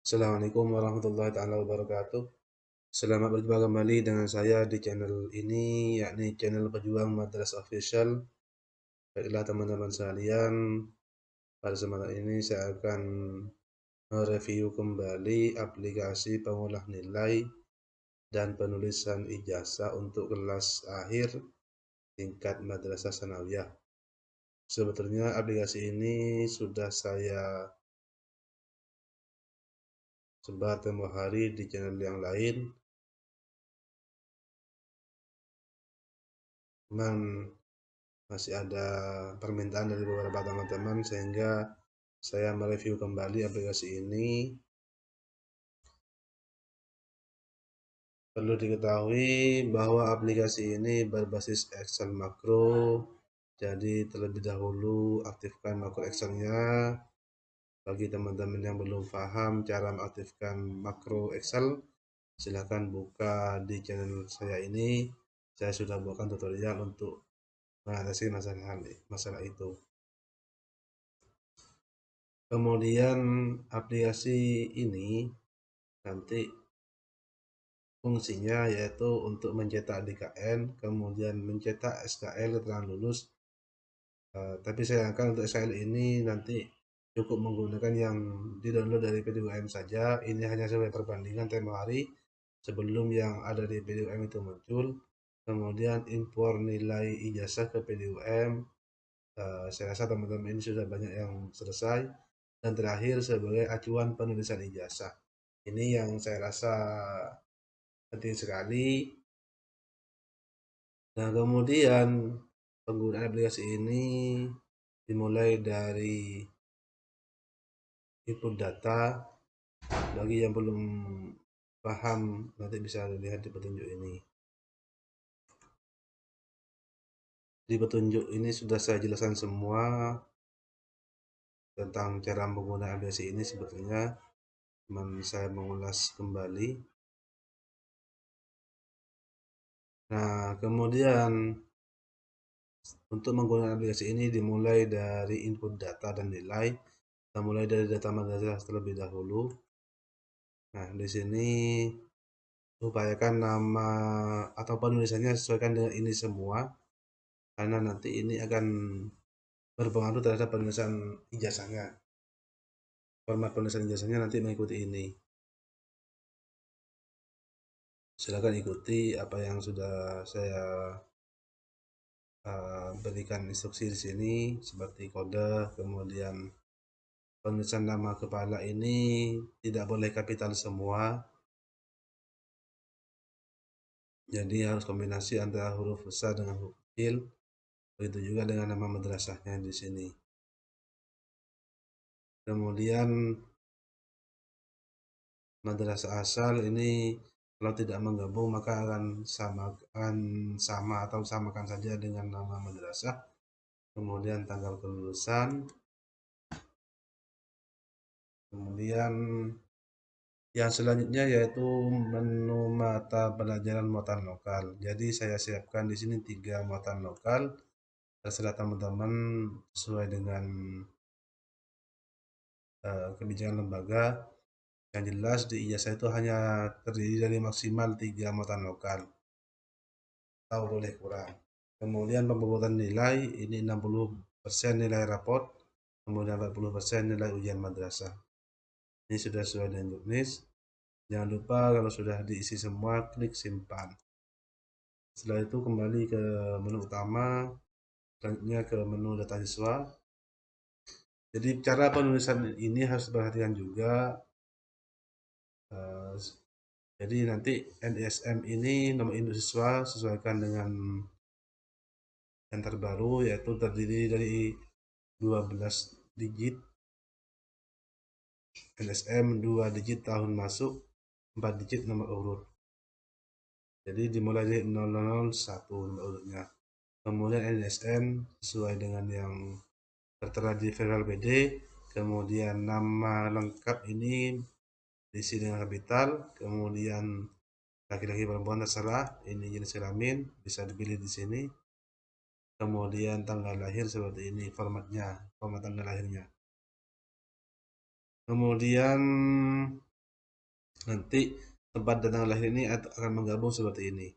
Assalamualaikum warahmatullahi taala wabarakatuh. Selamat berjumpa kembali dengan saya di channel ini, yakni channel Pejuang Madrasah Official. Baiklah teman-teman sekalian, pada kesempatan ini saya akan mereview kembali aplikasi pengolah nilai dan penulisan ijazah untuk kelas akhir tingkat Madrasah Sanawiyah. Sebetulnya aplikasi ini sudah saya sebar tempo hari di channel yang lain, cuman masih ada permintaan dari beberapa teman-teman sehingga saya mereview kembali aplikasi ini. Perlu diketahui bahwa aplikasi ini berbasis Excel makro, jadi terlebih dahulu aktifkan makro Excelnya. Bagi teman-teman yang belum paham cara mengaktifkan makro Excel, silahkan buka di channel saya ini. Saya sudah buatkan tutorial untuk mengatasi masalah itu. Kemudian aplikasi ini nanti fungsinya yaitu untuk mencetak DKN, kemudian mencetak SKL keterangan lulus. Tapi sayangkan untuk SKL ini nanti cukup menggunakan yang di-download dari PDUM saja. Ini hanya sebagai perbandingan tempo hari sebelum yang ada di PDUM itu muncul. Kemudian impor nilai ijazah ke PDUM. Saya rasa teman-teman ini sudah banyak yang selesai. Dan terakhir sebagai acuan penulisan ijazah. Ini yang saya rasa penting sekali. Nah, kemudian penggunaan aplikasi ini dimulai dari input data. Bagi yang belum paham, nanti bisa lihat di petunjuk ini. Di petunjuk ini sudah saya jelaskan semua tentang cara menggunakan aplikasi ini sebetulnya. Cuman saya mengulas kembali. Nah, kemudian untuk menggunakan aplikasi ini dimulai dari input data dan nilai. Kita mulai dari data madrasah terlebih dahulu. Nah, di sini upayakan nama atau penulisannya sesuaikan dengan ini semua, karena nanti ini akan berpengaruh terhadap penulisan ijazahnya. Format penulisan ijazahnya nanti mengikuti ini. Silakan ikuti apa yang sudah saya berikan instruksi di sini, seperti kode, kemudian penulisan nama kepala ini tidak boleh kapital semua. Jadi harus kombinasi antara huruf besar dengan huruf kecil. Begitu juga dengan nama madrasahnya di sini. Kemudian madrasah asal ini kalau tidak menggabung maka akan sama atau samakan saja dengan nama madrasah. Kemudian tanggal kelulusan. Kemudian yang selanjutnya yaitu menu mata pelajaran muatan lokal. Jadi saya siapkan di sini 3 muatan lokal. Terserah teman-teman sesuai dengan kebijakan lembaga. Yang jelas di ijazah itu hanya terdiri dari maksimal 3 muatan lokal atau boleh kurang. Kemudian pembobotan nilai ini 60% nilai rapot, kemudian 40% nilai ujian madrasah. Ini sudah sesuai dengan juknis. Jangan lupa kalau sudah diisi semua klik simpan. Setelah itu kembali ke menu utama, selanjutnya ke menu data siswa. Jadi cara penulisan ini harus diperhatikan juga. Jadi nanti NISM ini nomor induk siswa sesuaikan dengan yang terbaru, yaitu terdiri dari 12 digit. NSM 2 digit tahun masuk, 4 digit nomor urut. Jadi dimulai dari 001 nomor urutnya. Kemudian NSN sesuai dengan yang tertera di file BD. Kemudian nama lengkap ini diisi dengan kapital. Kemudian laki-laki perempuan terserah, ini jenis kelamin bisa dipilih di sini. Kemudian tanggal lahir seperti ini format tanggal lahirnya. Kemudian Nanti tempat datang lahir ini akan menggabung seperti ini.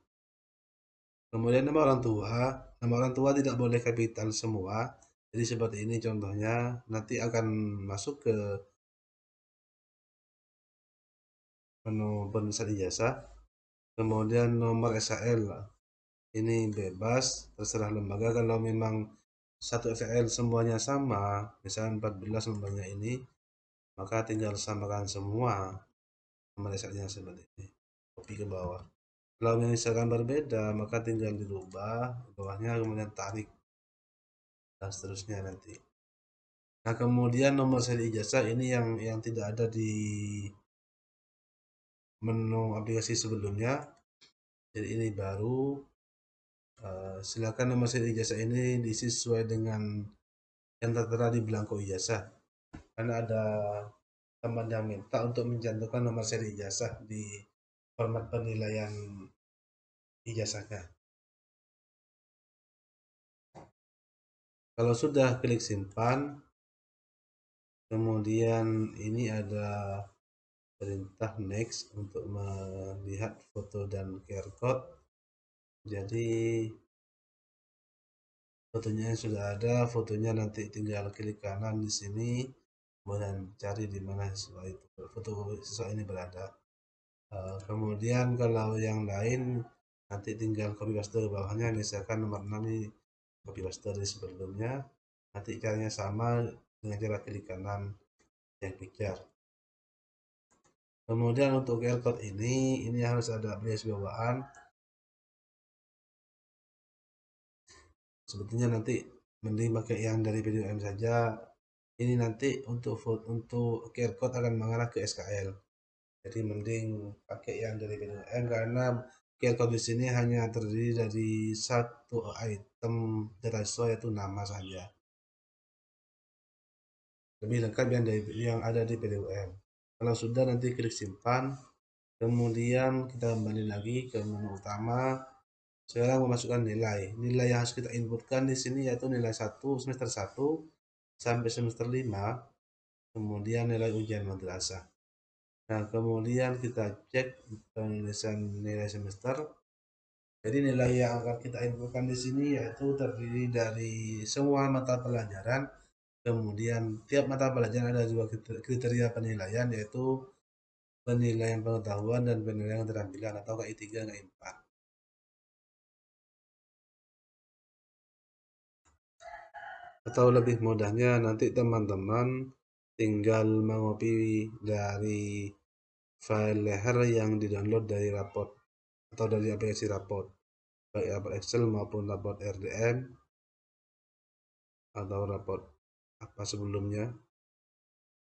Kemudian nama orang tua tidak boleh kapital semua. Jadi seperti ini contohnya, nanti akan masuk ke menu penulisan ijazah. Kemudian nomor SHL ini bebas, terserah lembaga. Kalau memang satu SHL semuanya sama, misalnya 14 lembarnya ini, maka tinggal samakan semua nomor SHL-nya seperti ini. Copy ke bawah. Kalau misalkan berbeda, maka tinggal dirubah bawahnya, kemudian tarik dan seterusnya nanti. Nah, kemudian nomor seri ijazah ini yang tidak ada di menu aplikasi sebelumnya. Jadi ini baru. Silakan nomor seri ijazah ini diisi sesuai dengan yang tertera di belangko ijazah. Karena ada teman yang minta untuk mencantumkan nomor seri ijazah di format penilaian ijazahnya. Kalau sudah, klik simpan. Kemudian ini ada perintah next untuk melihat foto dan QR code. Jadi fotonya sudah ada, fotonya nanti tinggal klik kanan di sini, kemudian cari di mana siswa itu, foto siswa ini berada. Kemudian kalau yang lain nanti tinggal copy paste ke bawahnya, misalkan nomor 6 ini copy paste dari sebelumnya, nanti caranya sama dengan cara klik kanan yang picture. Kemudian untuk QR code ini harus ada aplikasi bawaan. Sebetulnya nanti mending pakai yang dari PDUM saja. Ini nanti untuk QR code akan mengarah ke SKL. Jadi mending pakai yang dari PDUM karena QR code di sini hanya terdiri dari satu item data siswa, yaitu nama saja. Lebih lengkap yang ada di PDUM. Kalau sudah, nanti klik simpan. Kemudian kita kembali lagi ke menu utama. Sekarang memasukkan nilai. Nilai yang harus kita inputkan di sini yaitu nilai 1 semester 1 sampai semester 5, kemudian nilai ujian madrasah. Nah, kemudian kita cek penulisan nilai semester. Jadi nilai yang akan kita inputkan di sini yaitu terdiri dari semua mata pelajaran. Kemudian tiap mata pelajaran ada dua kriteria penilaian, yaitu penilaian pengetahuan dan penilaian keterampilan atau KI3 dan KI4. Atau lebih mudahnya nanti teman-teman tinggal mengopi dari file leher yang di-download dari raport atau dari aplikasi raport, baik raport Excel maupun raport RDM atau raport apa sebelumnya,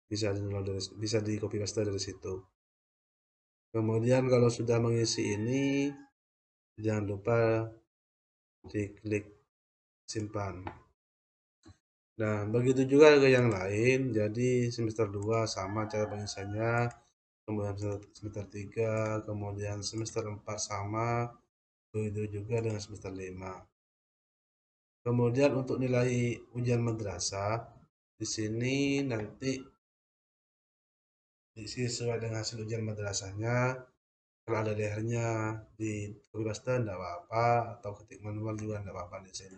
bisa di copy paste dari situ. Kemudian kalau sudah mengisi ini, jangan lupa diklik simpan. Nah, begitu juga ke yang lain. Jadi semester 2 sama cara pengisiannya, kemudian semester 3, kemudian semester 4 sama, begitu juga dengan semester 5. Kemudian untuk nilai ujian madrasah, di sini nanti diisi sesuai dengan hasil ujian madrasahnya. Kalau ada lehernya di copy paste tidak apa-apa, atau ketik manual juga tidak apa-apa di sini.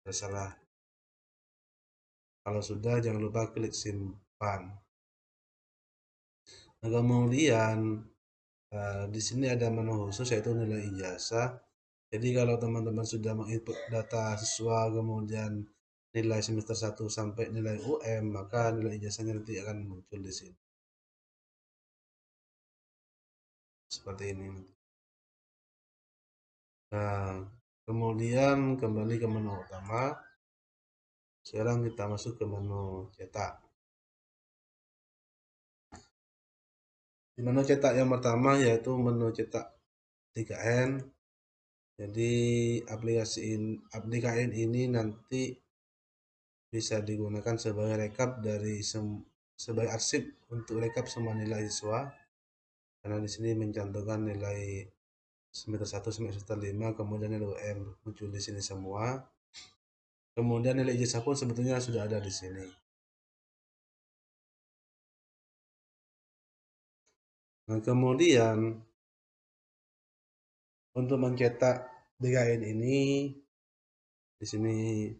Terserah. Kalau sudah, jangan lupa klik simpan. Nah, kemudian di sini ada menu khusus yaitu nilai ijazah. Jadi kalau teman-teman sudah menginput data siswa, kemudian nilai semester 1 sampai nilai UM, maka nilai ijazahnya nanti akan muncul di sini. Seperti ini. Nah, kemudian kembali ke menu utama. Sekarang kita masuk ke menu cetak. Di menu cetak yang pertama yaitu menu cetak 3N. Jadi aplikasi ini nanti bisa digunakan sebagai rekap sebagai arsip untuk rekap semua nilai siswa. Karena di sini mencantumkan nilai semester 1 sampai semester 5, kemudian nilai UM muncul di sini semua. Kemudian nilai ijazah pun sebetulnya sudah ada di sini. Nah, kemudian untuk mencetak DKN ini, di sini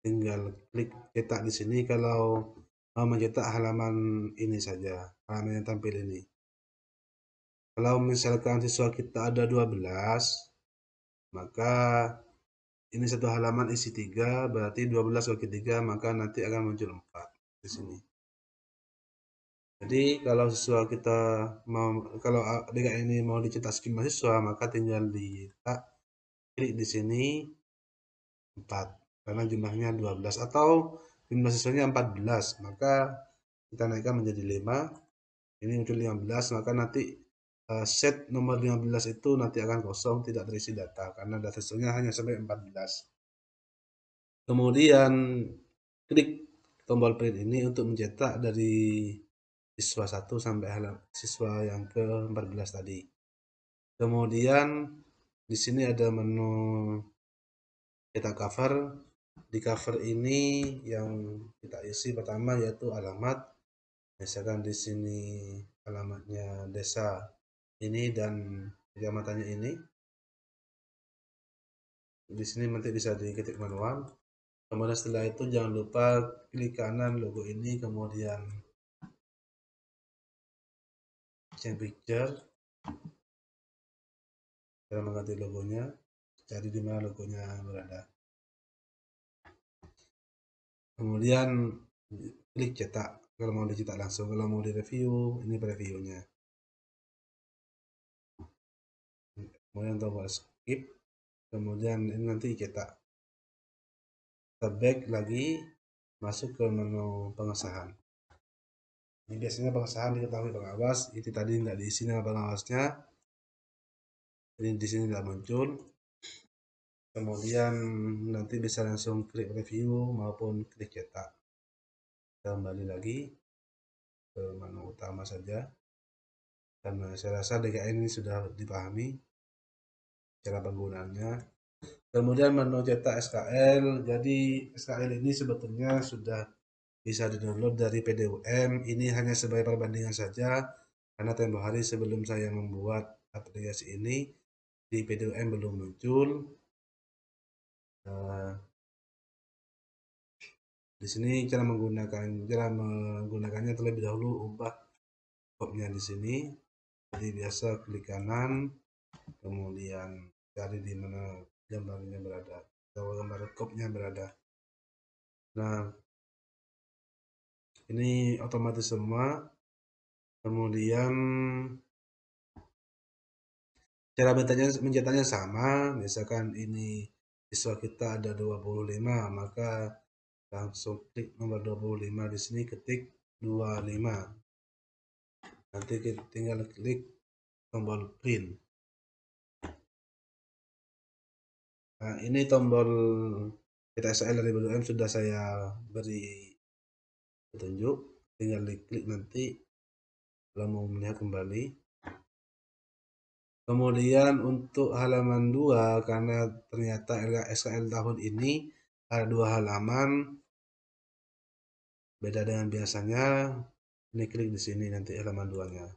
tinggal klik cetak di sini kalau mau mencetak halaman ini saja, halaman yang tampil ini. Kalau misalkan siswa kita ada 12, maka ini satu halaman isi 3, berarti 12 bagi 3, maka nanti akan muncul 4 di sini. Jadi kalau siswa kita mau, kalau DKN ini mau dicetak skema siswa, maka tinggal klik di sini 4, karena jumlahnya 12, atau jumlah siswanya 14, maka kita naikkan menjadi 5, ini muncul 15, maka nanti set nomor 15 itu nanti akan kosong, tidak terisi data, karena data siswanya hanya sampai 14. Kemudian klik tombol print ini untuk mencetak dari siswa 1 sampai siswa yang ke-14 tadi. Kemudian di sini ada menu cetak cover. Di cover ini yang kita isi pertama yaitu alamat. Misalkan di sini alamatnya desa ini dan kecamatannya ini. Di sini nanti bisa diketik manual. Kemudian setelah itu jangan lupa klik kanan logo ini, kemudian change picture, cara mengganti logonya, cari di mana logonya berada. Kemudian klik cetak kalau mau dicetak langsung, kalau mau direview ini previewnya. Kemudian tombol skip, kemudian ini nanti cetak. Kita back lagi, masuk ke menu pengesahan. Ini biasanya pengesahan diketahui pengawas, itu tadi nggak diisi nama pengawasnya, ini di sini nggak muncul. Kemudian nanti bisa langsung klik review maupun klik cetak. Kembali lagi ke menu utama saja, karena saya rasa DKN ini sudah dipahami cara penggunaannya. Kemudian menu cetak SKL, jadi SKL ini sebetulnya sudah bisa di-download dari PDUM, ini hanya sebagai perbandingan saja, karena tempo hari sebelum saya membuat aplikasi ini, di PDUM belum muncul. Di sini cara menggunakannya terlebih dahulu ubah kopnya di sini. Jadi biasa klik kanan, kemudian cari di mana gambarnya berada atau gambar kopnya berada. Nah, ini otomatis semua. Kemudian cara mencetaknya sama, misalkan ini siswa kita ada 25, maka langsung klik nomor 25 di sini, ketik 25. Nanti kita tinggal klik tombol print. Nah, ini tombol cetak SKL dari BBM sudah saya beri petunjuk, tinggal diklik nanti kalau mau melihat kembali. Kemudian untuk halaman 2, karena ternyata SKL tahun ini ada 2 halaman, beda dengan biasanya, ini klik di sini nanti halaman 2-nya.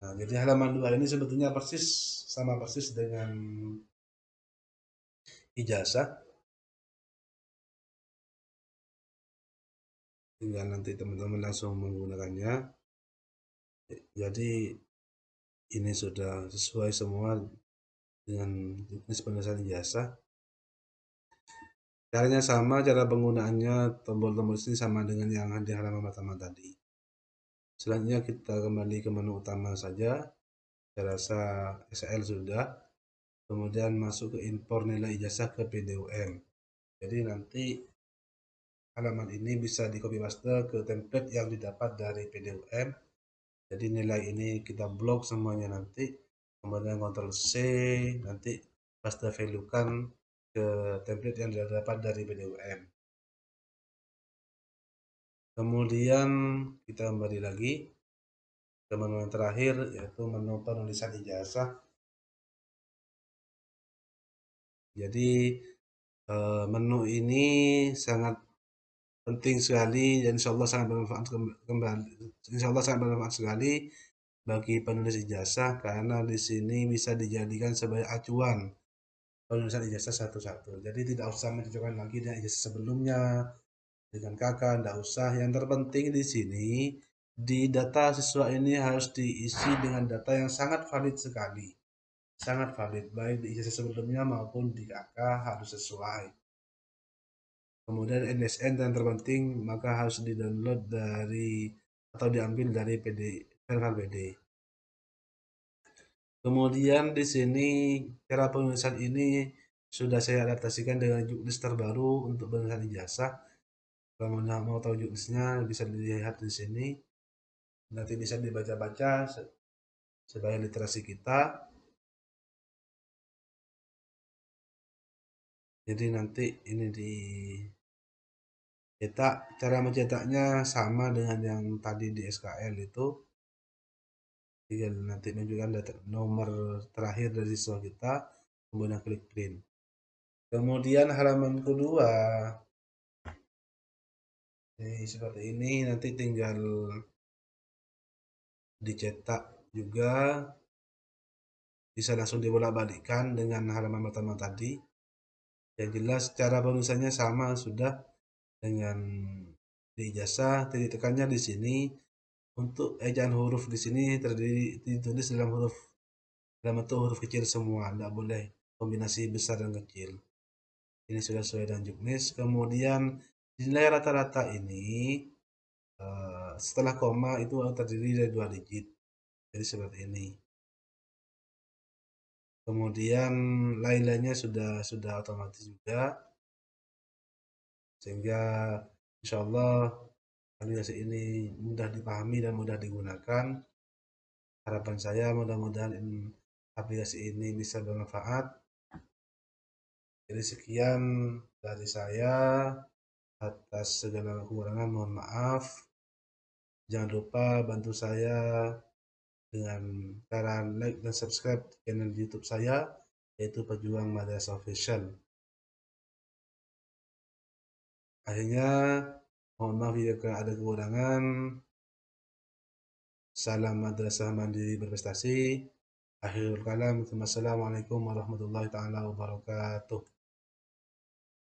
Nah, jadi halaman 2 ini sebetulnya sama persis dengan ijazah. Tinggal nanti teman-teman langsung menggunakannya. Jadi ini sudah sesuai semua dengan jenis penulisan ijazah. Caranya sama, cara penggunaannya tombol-tombol sini sama dengan yang di halaman pertama tadi. Selanjutnya kita kembali ke menu utama saja. Saya rasa SL sudah. Kemudian masuk ke impor nilai ijazah ke PDUM. Jadi nanti halaman ini bisa di copy paste ke template yang didapat dari PDUM. Jadi nilai ini kita blok semuanya nanti. Kemudian Ctrl C, nanti paste value kan ke template yang didapat dari PDUM. Kemudian kita kembali lagi ke menu yang terakhir, yaitu menu penulisan ijazah. Jadi menu ini sangat penting sekali dan insyaallah sangat bermanfaat kembali insyaallah sangat bermanfaat sekali bagi penulis ijazah karena di sini bisa dijadikan sebagai acuan penulisan ijazah satu-satu. Jadi tidak usah menunjukkan lagi dengan ijazah sebelumnya dengan kakak, tidak usah. Yang terpenting di sini di data siswa ini harus diisi dengan data yang sangat valid sekali. Sangat valid, baik di ijazah sebelumnya maupun di kakak harus sesuai. Kemudian NSN yang terpenting maka harus di-download dari atau diambil dari PD, file PD. Kemudian di sini cara penulisan ini sudah saya adaptasikan dengan juknis terbaru untuk penulisan ijazah. Kalau mau tahu juknisnya bisa dilihat di sini. Nanti bisa dibaca-baca sebagai literasi kita. Jadi nanti ini dicetak, cara mencetaknya sama dengan yang tadi di SKL itu. Tinggal nanti menunjukkan data nomor terakhir dari siswa kita, kemudian klik print. Kemudian halaman kedua, ini seperti ini, nanti tinggal dicetak juga, bisa langsung dibolak-balikkan dengan halaman pertama tadi. Yang jelas cara penulisannya sama sudah dengan di ijazah, titik tekannya di sini. Untuk ejaan huruf di sini ditulis dalam bentuk huruf kecil semua, tidak boleh kombinasi besar dan kecil. Ini sudah sesuai dengan juknis. Kemudian nilai rata-rata ini setelah koma itu terdiri dari 2 digit. Jadi seperti ini. Kemudian lain-lainnya sudah otomatis juga, sehingga insya Allah aplikasi ini mudah dipahami dan mudah digunakan. Harapan saya mudah-mudahan aplikasi ini bisa bermanfaat. Jadi sekian dari saya, atas segala kekurangan mohon maaf. Jangan lupa bantu saya dengan cara like dan subscribe channel YouTube saya, yaitu Pejuang Madrasah Official. Akhirnya, mohon maaf jika ada kekurangan. Salam Madrasah Mandiri Berprestasi. Akhirul kalam. Assalamualaikum warahmatullahi taala wabarakatuh.